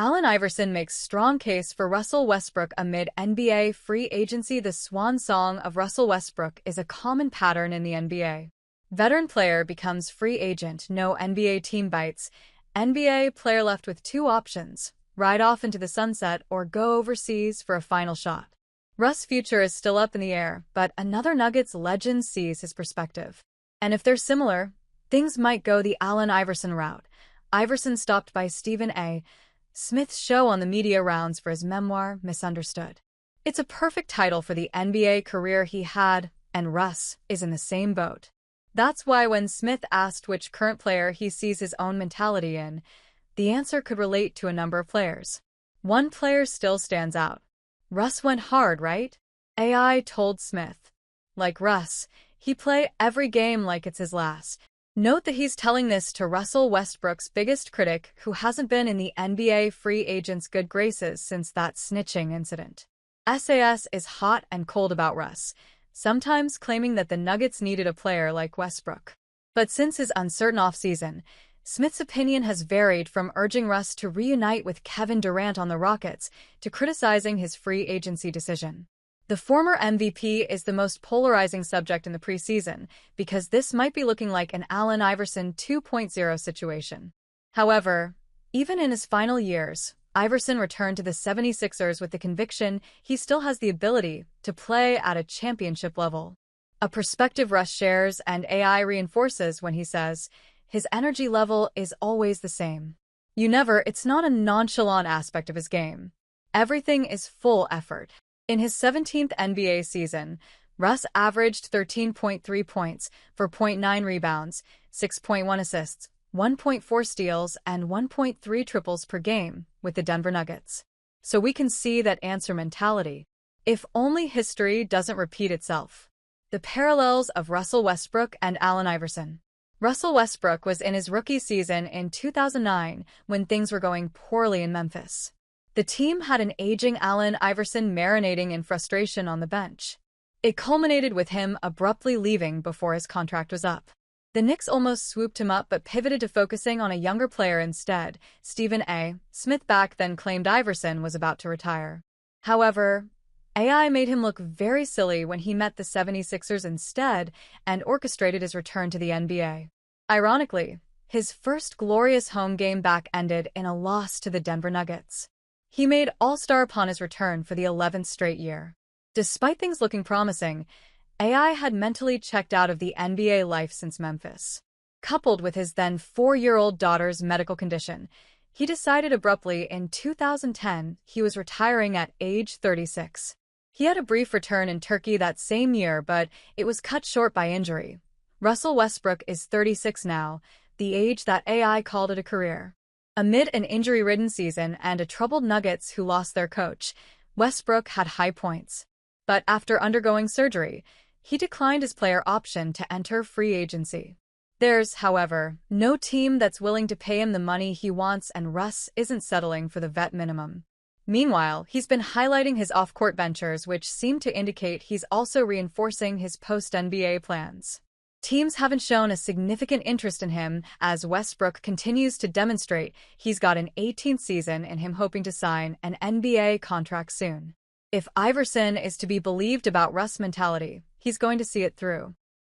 Allen Iverson makes strong case for Russell Westbrook amid NBA free agency. The swan song of Russell Westbrook is a common pattern in the NBA. Veteran player becomes free agent, no NBA team bites. NBA player left with two options: ride off into the sunset or go overseas for a final shot. Russ' future is still up in the air, but another Nuggets legend sees his perspective. And if they're similar, things might go the Allen Iverson route. Iverson stopped by Stephen A. Smith's show on the media rounds for his memoir, Misunderstood. It's a perfect title for the NBA career he had, and Russ is in the same boat. That's why when Smith asked which current player he sees his own mentality in, the answer could relate to a number of players. One player still stands out. Russ went hard, right? AI told Smith. Like Russ, he play every game like it's his last. Note that he's telling this to Russell Westbrook's biggest critic, who hasn't been in the NBA free agent's good graces since that snitching incident. SAS is hot and cold about Russ, sometimes claiming that the Nuggets needed a player like Westbrook. But since his uncertain offseason, Smith's opinion has varied from urging Russ to reunite with Kevin Durant on the Rockets to criticizing his free agency decision. The former MVP is the most polarizing subject in the preseason because this might be looking like an Allen Iverson 2.0 situation. However, even in his final years, Iverson returned to the 76ers with the conviction he still has the ability to play at a championship level. A perspective Russ shares and AI reinforces when he says, his energy level is always the same. It's not a nonchalant aspect of his game. Everything is full effort. In his 17th NBA season, Russ averaged 13.3 points for 0.9 rebounds, 6.1 assists, 1.4 steals, and 1.3 triples per game with the Denver Nuggets. So we can see that answer mentality. If only history doesn't repeat itself. The parallels of Russell Westbrook and Allen Iverson. Russell Westbrook was in his rookie season in 2009 when things were going poorly in Memphis. The team had an aging Allen Iverson marinating in frustration on the bench. It culminated with him abruptly leaving before his contract was up. The Knicks almost swooped him up but pivoted to focusing on a younger player instead. Stephen A. Smith back then claimed Iverson was about to retire. However, AI made him look very silly when he met the 76ers instead and orchestrated his return to the NBA. Ironically, his first glorious home game back ended in a loss to the Denver Nuggets. He made All-Star upon his return for the 11th straight year. Despite things looking promising, AI had mentally checked out of the NBA life since Memphis. Coupled with his then 4-year-old daughter's medical condition, he decided abruptly in 2010 he was retiring at age 36. He had a brief return in Turkey that same year, but it was cut short by injury. Russell Westbrook is 36 now, the age that AI called it a career. Amid an injury-ridden season and a troubled Nuggets who lost their coach, Westbrook had high points. But after undergoing surgery, he declined his player option to enter free agency. There's, however, no team that's willing to pay him the money he wants, and Russ isn't settling for the vet minimum. Meanwhile, he's been highlighting his off-court ventures, which seem to indicate he's also reinforcing his post-NBA plans. Teams haven't shown a significant interest in him as Westbrook continues to demonstrate he's got an 18th season in him, hoping to sign an NBA contract soon. If Iverson is to be believed about Russ' mentality, he's going to see it through.